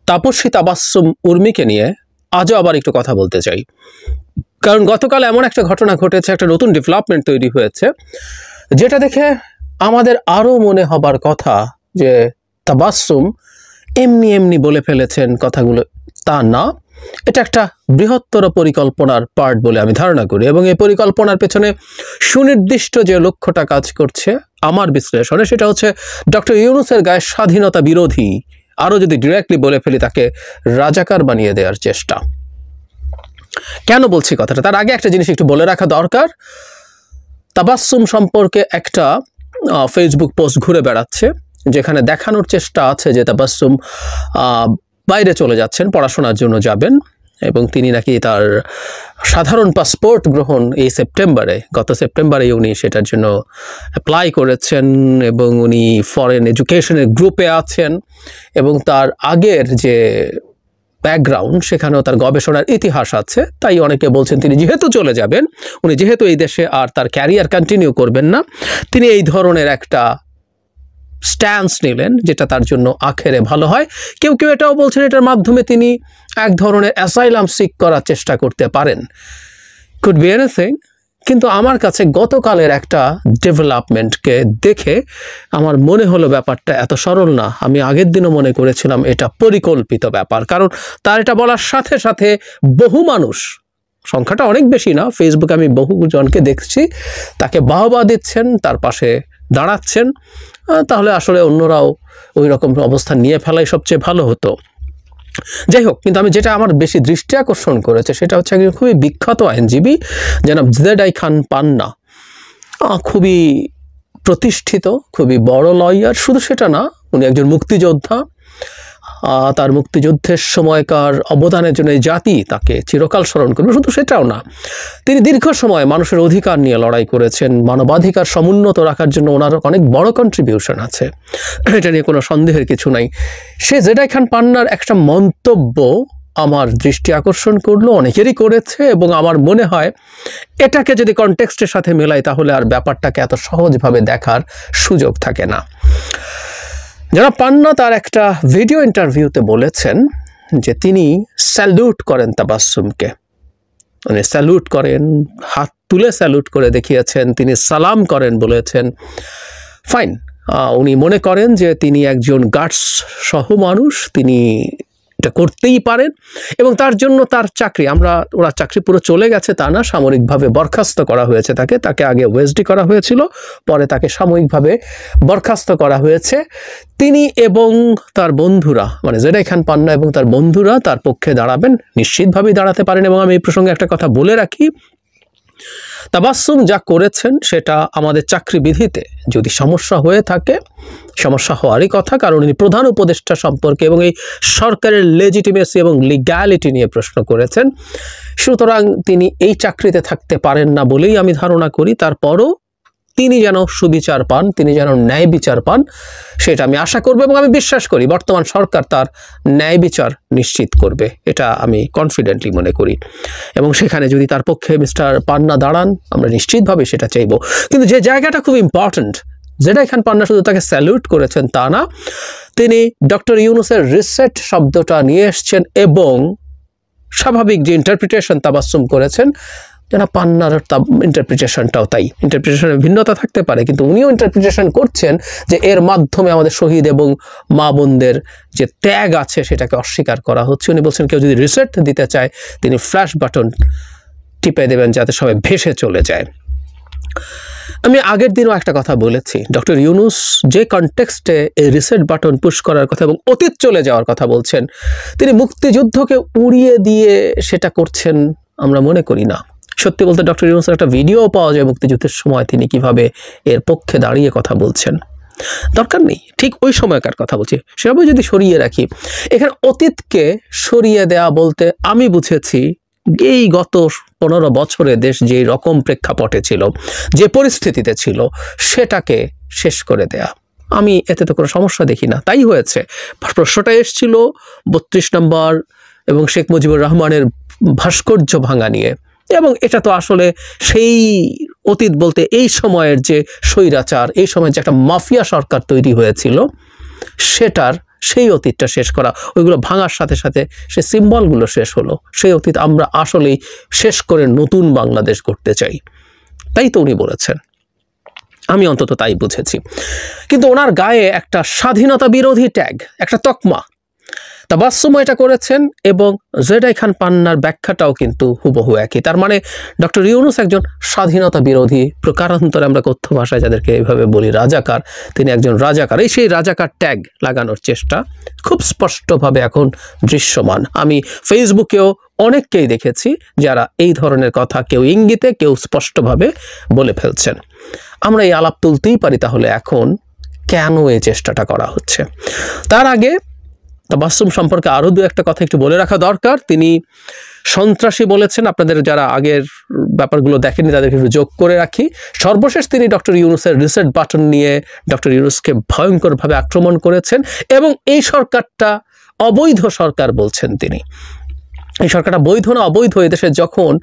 তাপসী তাবাসসুম উর্মিকে নিয়ে আজও আবার একটু কথা বলতে চাই, কারণ গতকাল এমন একটা ঘটনা ঘটেছে, একটা নতুন ডেভেলপমেন্ট তৈরি হয়েছে, যেটা দেখে আমাদের আরও মনে হবার কথা যে তাবাসসুম এমনি এমনি বলে ফেলেছেন কথাগুলো, তা না। এটা একটা বৃহত্তর পরিকল্পনার পার্ট বলে আমি ধারণা করি, এবং এই পরিকল্পনার পেছনে সুনির্দিষ্ট যে লক্ষ্যটা কাজ করছে আমার বিশ্লেষণে, সেটা হচ্ছে ডক্টর ইউনূসের গায়ে স্বাধীনতা বিরোধী, আরও যদি ডিরেক্টলি বলে ফেলি তাকে রাজাকার বানিয়ে দেওয়ার চেষ্টা। কেন বলছি কথাটা, তার আগে একটা জিনিস একটু বলে রাখা দরকার। তাবাসসুম সম্পর্কে একটা ফেসবুক পোস্ট ঘুরে বেড়াচ্ছে, যেখানে দেখানোর চেষ্টা আছে যে তাবাসসুম বাইরে চলে যাচ্ছেন, পড়াশোনার জন্য যাবেন, এবং তিনি নাকি তার সাধারণ পাসপোর্ট গ্রহণ এই গত সেপ্টেম্বরে উনি সেটার জন্য অ্যাপ্লাই করেছেন, এবং উনি ফরেন এডুকেশনের গ্রুপে আছেন, এবং তার আগের যে ব্যাকগ্রাউন্ড সেখানেও তার গবেষণার ইতিহাস আছে। তাই অনেকে বলছেন তিনি যেহেতু চলে যাবেন, উনি যেহেতু এই দেশে আর তার ক্যারিয়ার কন্টিনিউ করবেন না, তিনি এই ধরনের একটা স্ট্যান্স নিলেন যেটা তার জন্য আখেরে ভালো হয়। কেউ কেউ এটাও বলছেন এটার মাধ্যমে তিনি এক ধরনের অ্যাসাইলাম সিক করার চেষ্টা করতে পারেন, কুড বি এনিথিং। কিন্তু আমার কাছে গতকালের একটা ডেভেলপমেন্টকে দেখে আমার মনে হলো ব্যাপারটা এত সরল না। আমি আগের দিনও মনে করেছিলাম এটা পরিকল্পিত ব্যাপার, কারণ তার এটা বলার সাথে সাথে বহু মানুষ, সংখ্যাটা অনেক বেশি না, ফেসবুকে আমি বহু জনকে দেখছি তাকে বাহবা দিচ্ছেন, তার পাশে দাঁড়াচ্ছেন। তাহলে আসলে অন্যরাও ওই রকম অবস্থান নিয়ে ফেলাই সবচেয়ে ভালো হতো। যাই হোক, কিন্তু আমি যেটা আমার বেশি দৃষ্টি আকর্ষণ করেছে সেটা হচ্ছে একজন খুবই বিখ্যাত আইনজীবী জনাব জেদাই খান পান্না, খুবই প্রতিষ্ঠিত, খুবই বড় লয়ার। শুধু সেটা না, উনি একজন মুক্তিযোদ্ধা। তার মুক্তিযুদ্ধের সময়কার অবদানের জন্য এই জাতি তাকে চিরকাল স্মরণ করবে। শুধু সেটাও না, তিনি দীর্ঘ সময় মানুষের অধিকার নিয়ে লড়াই করেছেন, মানবাধিকার সমুন্নত রাখার জন্য ওনার অনেক বড় কন্ট্রিবিউশন আছে, এটা নিয়ে কোনো সন্দেহের কিছু নাই। সে জেদাই খান পান্নার একটা মন্তব্য আমার দৃষ্টি আকর্ষণ করলো, অনেকেরই করেছে, এবং আমার মনে হয় এটাকে যদি কনটেক্সটের সাথে মেলাই তাহলে আর ব্যাপারটাকে এত সহজভাবে দেখার সুযোগ থাকে না। যারা পান্না তার একটা ভিডিও ইন্টারভিউতে বলেছেন যে তিনি স্যালুট করেন তাবাসসুমকে, মানে স্যালুট করেন, হাত তুলে স্যালুট করে দেখিয়েছেন, তিনি সালাম করেন বলেছেন। ফাইন, উনি মনে করেন যে তিনি একজন গার্ডস সহ মানুষ, তিনি এটা করতেই পারেন, এবং তার জন্য তার চাকরি, ওরা চাকরি পুরো চলে গেছে তা না, সাময়িকভাবে বরখাস্ত করা হয়েছে তাকে আগে ওয়েসডি করা হয়েছিল, পরে তাকে সাময়িকভাবে বরখাস্ত করা হয়েছে। তিনি এবং তার বন্ধুরা, মানে জেদাই খান পান্না এবং তার বন্ধুরা তার পক্ষে দাঁড়াবেন, নিশ্চিতভাবেই দাঁড়াতে পারেন। এবং আমি এই প্রসঙ্গে একটা কথা বলে রাখি, তাবাসসুম যা করেছেন সেটা আমাদের চাকরি বিধিতে যদি সমস্যা হয়ে থাকে, সমস্যা হওয়ারই কথা, কারণ উনি প্রধান উপদেষ্টা সম্পর্কে এবং এই সরকারের লেজিটিমেসি এবং লিগ্যালিটি নিয়ে প্রশ্ন করেছেন। সুতরাং তিনি এই চাকরিতে থাকতে পারেন না বলেই আমি ধারণা করি। তারপরও তিনি যেন সুবিচার পান, তিনি যেন ন্যায় বিচার পান, সেটা আমি আশা করব, এবং আমি বিশ্বাস করি বর্তমান সরকার তার ন্যায় বিচার নিশ্চিত করবে, এটা আমি কনফিডেন্টলি মনে করি। এবং সেখানে যদি তার পক্ষে মিস্টার পান্না দাঁড়ান, আমরা নিশ্চিতভাবে সেটা চাইব। কিন্তু যে জায়গাটা খুব ইম্পর্ট্যান্ট, জেদাই খান পান্না শুধু তাকে স্যালুট করেছেন তা না, তিনি ডক্টর ইউনূসের রিসেট শব্দটা নিয়ে এসছেন, এবং স্বাভাবিক যে ইন্টারপ্রিটেশন তাবাসসুম করেছেন, যেন পান্নার ইন্টারপ্রিটেশনটাও তাই। ইন্টারপ্রিটেশনের ভিন্নতা থাকতে পারে, কিন্তু উনিও ইন্টারপ্রিটেশন করছেন যে এর মাধ্যমে আমাদের শহীদ এবং মা বোনদের যে ত্যাগ আছে সেটাকে অস্বীকার করা হচ্ছে। উনি বলছেন কেউ যদি রিসেট দিতে চায় তিনি ফ্ল্যাশ বাটন টিপে দেবেন যাতে সবাই ভেসে চলে যায়। আমি আগের দিনও একটা কথা বলেছি, ডক্টর ইউনূস যে কনটেক্সটে এই রিসেট বাটন পুশ করার কথা এবং অতীত চলে যাওয়ার কথা বলছেন, তিনি মুক্তিযুদ্ধকে উড়িয়ে দিয়ে সেটা করছেন আমরা মনে করি না। সত্যি বলতে ডক্টর ইউনূসের একটা ভিডিও পাওয়া যায় মুক্তিযুদ্ধের সময় তিনি কিভাবে এর পক্ষে দাঁড়িয়ে কথা বলছেন। দরকার নেই, ঠিক ওই সময়কার কথা বলছি, সেভাবে যদি সরিয়ে রাখি। এখানে অতীতকে সরিয়ে দেয়া বলতে আমি বুঝেছি এই গত 15 বছরে দেশ যে রকম প্রেক্ষাপটে ছিল, যে পরিস্থিতিতে ছিল, সেটাকে শেষ করে দেয়া। আমি এতে তো কোনো সমস্যা দেখি না। তাই হয়েছে, প্রশ্নটা এসেছিল 32 নম্বর এবং শেখ মুজিবুর রহমানের ভাস্কর্য ভাঙা নিয়ে, এবং এটা তো আসলে সেই অতীত বলতে এই সময়ের যে স্বৈরাচার, এই সময়ের যে একটা মাফিয়া সরকার তৈরি হয়েছিল, সেটার সেই অতীতটা শেষ করা, ওইগুলো ভাঙার সাথে সাথে সে সিম্বলগুলো শেষ হলো। সেই অতীত আমরা আসলেই শেষ করে নতুন বাংলাদেশ করতে চাই, তাই তো উনি বলেছেন, আমি অন্তত তাই বুঝেছি। কিন্তু ওনার গায়ে একটা স্বাধীনতা বিরোধী ট্যাগ, একটা তকমা, তাবাসসুম এটা করেছেন এবং জেডাই খান পান্নার ব্যাখ্যাটাও কিন্তু হুবহু একই। তার মানে ডক্টর ইউনূস একজন স্বাধীনতা বিরোধী, প্রকারান্তরে আমরা কথ্য ভাষায় যাদেরকে এইভাবে বলি রাজাকার, তিনি একজন রাজাকার। এই সেই রাজাকার ট্যাগ লাগানোর চেষ্টা খুব স্পষ্টভাবে এখন দৃশ্যমান। আমি ফেসবুকেও অনেককেই দেখেছি যারা এই ধরনের কথা কেউ ইঙ্গিতে কেউ স্পষ্টভাবে বলে ফেলছেন। আমরা এই আলাপ তুলতেই পারি তাহলে এখন কেন এই চেষ্টাটা করা হচ্ছে। তার আগে তাবাসসুম সম্পর্কে আরও দু একটা কথা একটু বলে রাখা দরকার। তিনি সন্ত্রাসী বলেছেন, আপনাদের যারা আগের ব্যাপারগুলো দেখেনি তাদেরকে একটু যোগ করে রাখি। সর্বশেষ তিনি ডক্টর ইউনূসের রিসেট বাটন নিয়ে ডক্টর ইউনূসকে ভয়ঙ্করভাবে আক্রমণ করেছেন এবং এই সরকারটা অবৈধ সরকার বলছেন তিনি। এই সরকারটা বৈধ না অবৈধ, এদেশে যখন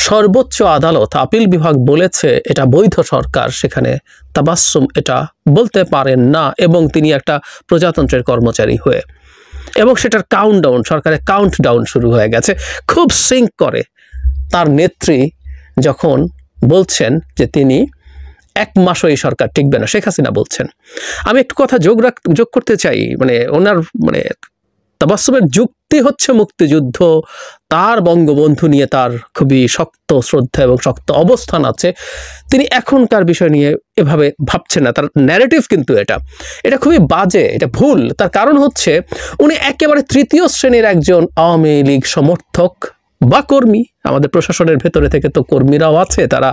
সর্বোচ্চ আদালত আপিল বিভাগ বলেছে এটা বৈধ সরকার, সেখানে তাবাসসুম এটা বলতে পারেন না এবং তিনি একটা প্রজাতন্ত্রের কর্মচারী হয়ে, এবং সেটার কাউন্টডাউন, সরকারের কাউন্টডাউন শুরু হয়ে গেছে। খুব সিঙ্ক করে তার নেত্রী যখন বলছেন যে তিনি 1 মাসও এই সরকার টিকবে না, শেখ হাসিনা বলছেন। আমি একটু কথা যোগ করতে চাই, মানে ওনার তাবাসসুমের যুক্তি হচ্ছে মুক্তিযুদ্ধ, তার বঙ্গবন্ধু নিয়ে তার খুবই শক্ত শ্রদ্ধা এবং শক্ত অবস্থান আছে, তিনি এখনকার বিষয় নিয়ে এভাবে ভাবছেন না, তার ন্যারেটিভ কিন্তু এটা খুবই বাজে, এটা ভুল। তার কারণ হচ্ছে উনি একেবারে তৃতীয় শ্রেণীর একজন আওয়ামী লীগ সমর্থক বা কর্মী। আমাদের প্রশাসনের ভেতরে থেকে তো কর্মীরাও আছে, তারা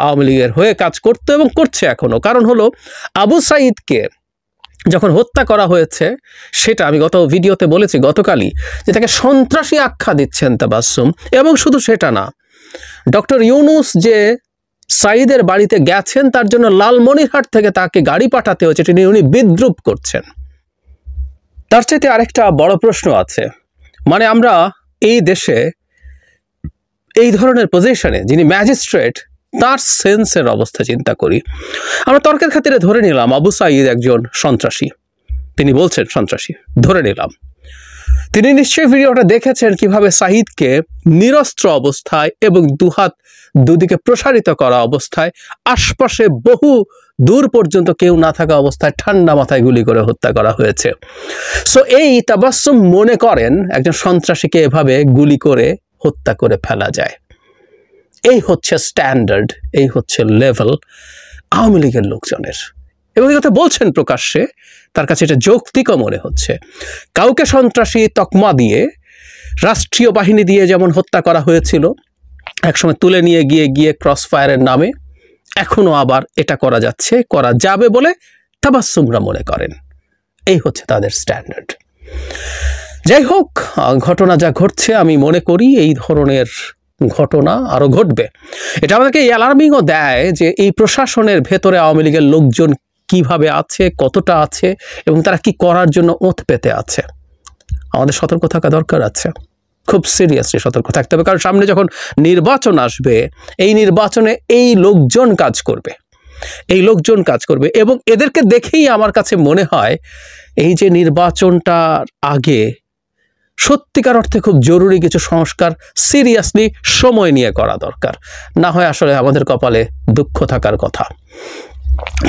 আওয়ামী লীগের হয়ে কাজ করতো এবং করছে এখনো। কারণ হলো আবু সাঈদকে যখন হত্যা করা হয়েছে, সেটা আমি গত ভিডিওতে বলেছি গতকালই, যে তাকে সন্ত্রাসী আখ্যা দিচ্ছেন তাবাসসুম। এবং শুধু সেটা না, ডক্টর ইউনূস যে সাঈদের বাড়িতে গেছেন তার জন্য লালমনিরহাট থেকে তাকে গাড়ি পাঠাতে হয়েছে, উনি বিদ্রূপ করছেন। তার চাইতে আরেকটা বড় প্রশ্ন আছে, মানে আমরা এই দেশে এই ধরনের পজিশনে যিনি ম্যাজিস্ট্রেট, তার সেন্সের অবস্থা চিন্তা করি। আমরা তর্কের খাতিরে ধরে নিলাম আবু সাঈদ একজন সন্ত্রাসী, তিনি বলছেন সন্ত্রাসী, ধরে নিলাম। তিনি নিশ্চয়ই ভিডিওটা দেখেছেন কিভাবে সাঈদকে নিরস্ত্র অবস্থায় এবং দুহাত দুদিকে প্রসারিত করা অবস্থায়, আশপাশে বহু দূর পর্যন্ত কেউ না থাকা অবস্থায় ঠান্ডা মাথায় গুলি করে হত্যা করা হয়েছে। সো এই তাবাসসুম মনে করেন একজন সন্ত্রাসীকে এভাবে গুলি করে হত্যা করে ফেলা যায়। এই হচ্ছে স্ট্যান্ডার্ড, এই হচ্ছে লেভেল আওয়ামী লীগের লোকজনের, এবং এই কথা বলছেন প্রকাশ্যে। তার কাছে এটা যৌক্তিকও মনে হচ্ছে। কাউকে সন্ত্রাসী তকমা দিয়ে, রাষ্ট্রীয় বাহিনী দিয়ে যেমন হত্যা করা হয়েছিল একসময়, তুলে নিয়ে গিয়ে ক্রস ফায়ারের নামে, এখনো আবার এটা করা যাচ্ছে, করা যাবে বলে তাবাসসুমরা মনে করেন। এই হচ্ছে তাদের স্ট্যান্ডার্ড। যাই হোক, ঘটনা যা ঘটছে, আমি মনে করি এই ধরনের ঘটনা আরো ঘটবে। এটা আমাদেরকে অ্যালার্মিংও দেয় যে এই প্রশাসনের ভেতরে আওয়ামী লীগের লোকজন কিভাবে আছে, কতটা আছে, এবং তারা কি করার জন্য ওঁত পেতে আছে। আমাদের সতর্ক থাকা দরকার আছে, খুব সিরিয়াসলি সতর্ক থাকতে হবে। কারণ সামনে যখন নির্বাচন আসবে, এই নির্বাচনে এই লোকজন কাজ করবে, এবং এদেরকে দেখেই আমার কাছে মনে হয় এই যে নির্বাচনটার আগে সত্যিকার অর্থে খুব জরুরি কিছু সংস্কার সিরিয়াসলি সময় নিয়ে করা দরকার, না হয় আসলে আমাদের কপালে দুঃখ থাকার কথা।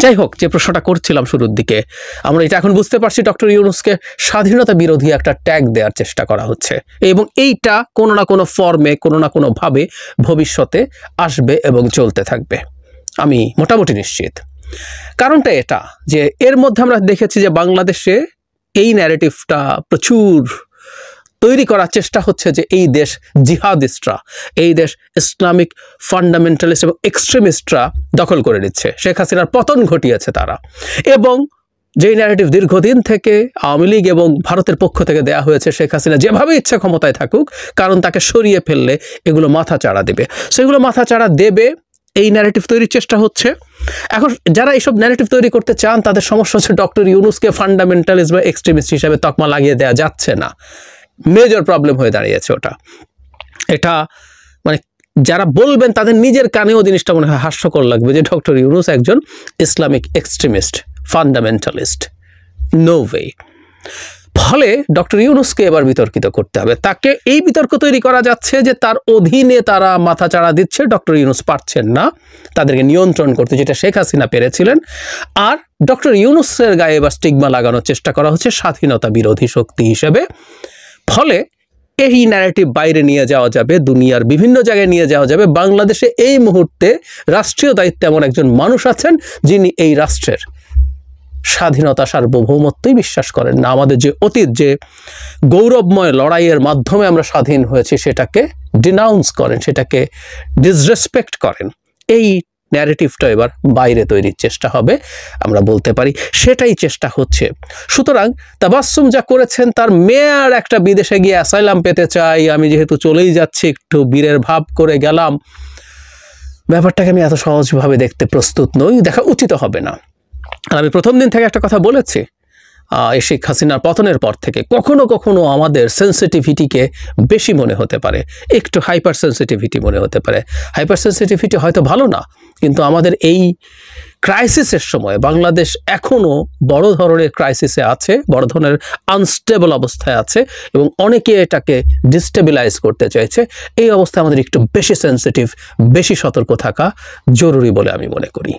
যাই হোক, যে প্রশ্নটা করছিলাম শুরুর দিকে, আমরা এটা এখন বুঝতে পারছি ডক্টর ইউনূসকে স্বাধীনতা বিরোধী একটা ট্যাগ দেওয়ার চেষ্টা করা হচ্ছে, এবং এইটা কোনো না কোনো ফর্মে, কোনো না কোনো ভাবে ভবিষ্যতে আসবে এবং চলতে থাকবে, আমি মোটামুটি নিশ্চিত। কারণটা এটা যে এর মধ্যে আমরা দেখেছি যে বাংলাদেশে এই ন্যারেটিভটা প্রচুর তৈরি করার চেষ্টা হচ্ছে যে এই দেশ জিহাদিস্টরা, এই দেশ ইসলামিক ফান্ডামেন্টালিস্ট এবং এক্সট্রিমিস্টরা দখল করে নিচ্ছে, শেখ হাসিনার পতন ঘটিয়েছে তারা। এবং যেই ন্যারেটিভ দীর্ঘদিন থেকে আওয়ামী লীগ এবং ভারতের পক্ষ থেকে দেয়া হয়েছে, শেখ হাসিনা যেভাবে ইচ্ছা ক্ষমতায় থাকুক, কারণ তাকে সরিয়ে ফেললে এগুলো মাথা চাড়া দেবে, সেগুলো মাথা চাড়া দেবে, এই ন্যারেটিভ তৈরির চেষ্টা হচ্ছে। এখন যারা এইসব ন্যারেটিভ তৈরি করতে চান তাদের সমস্যা হচ্ছে ডক্টর ইউনূসকে ফান্ডামেন্টালিস্ট বা এক্সট্রিমিস্ট হিসেবে তকমা লাগিয়ে দেওয়া যাচ্ছে না, মেজর প্রবলেম হয়ে দাঁড়িয়েছে ওটা। এটা মানে যারা বলবেন তাদের নিজের কানেও জিনিসটা মনে হয় হাস্যকর লাগবে যে ডক্টর ইউনূস একজন Islamic extremist, fundamentalist. No way, ফলে ডক্টর ইউনূসকে এবার বিতর্কিত করতে হবে। তাকে এই বিতর্ক তৈরি করা যাচ্ছে যে তার অধীনে তারা মাথাচাড়া দিচ্ছে, ডক্টর ইউনূস পারছেন না তাদেরকে নিয়ন্ত্রণ করতে, যেটা শেখ হাসিনা পেরেছিলেন। আর ডক্টর ইউনূসের গায়ে এবার স্টিগমা লাগানোর চেষ্টা করা হচ্ছে স্বাধীনতা বিরোধী শক্তি হিসেবে। ফলে এই ন্যারেটিভ বাইরে নিয়ে যাওয়া যাবে, দুনিয়ার বিভিন্ন জায়গায় নিয়ে যাওয়া যাবে। বাংলাদেশে এই মুহূর্তে রাষ্ট্রীয় দায়িত্বে এমন একজন মানুষ আছেন যিনি এই রাষ্ট্রের স্বাধীনতা সার্বভৌমত্বই বিশ্বাস করেন না। আমাদের যে অতীত, যে গৌরবময় লড়াইয়ের মাধ্যমে আমরা স্বাধীন হয়েছি, সেটাকে ডিনাউন্স করেন, সেটাকে ডিসরেসপেক্ট করেন। এই ন্যারেটিভটা এবার বাইরে তৈরির চেষ্টা হবে, আমরা বলতে পারি সেটাই চেষ্টা হচ্ছে। সুতরাং তাবাসসুম যা করেছেন, তার মেয়ে আর একটা বিদেশে গিয়ে অ্যাসাইলাম পেতে চাই, আমি যেহেতু চলেই যাচ্ছি একটু বীরের ভাব করে গেলাম, ব্যাপারটাকে আমি এত সহজভাবে দেখতে প্রস্তুত নই, দেখা উচিত হবে না। আর আমি প্রথম দিন থেকে একটা কথা বলেছি, এই শেখ হাসিনার পতনের পর থেকে কখনো কখনো আমাদের সেন্সিটিভিটিকে বেশি মনে হতে পারে, একটু হাইপার সেন্সিটিভিটি মনে হতে পারে। হাইপার সেন্সিটিভিটি হয়তো ভালো না, কিন্তু আমাদের এই ক্রাইসিসের সময় বাংলাদেশ এখনও বড় ধরনের ক্রাইসিসে আছে, বড় ধরনের আনস্টেবল অবস্থায় আছে, এবং অনেকে এটাকে ডিস্টেবিলাইজ করতে চাইছে। এই অবস্থায় আমাদের একটু বেশি সেন্সিটিভ, বেশি সতর্ক থাকা জরুরি বলে আমি মনে করি।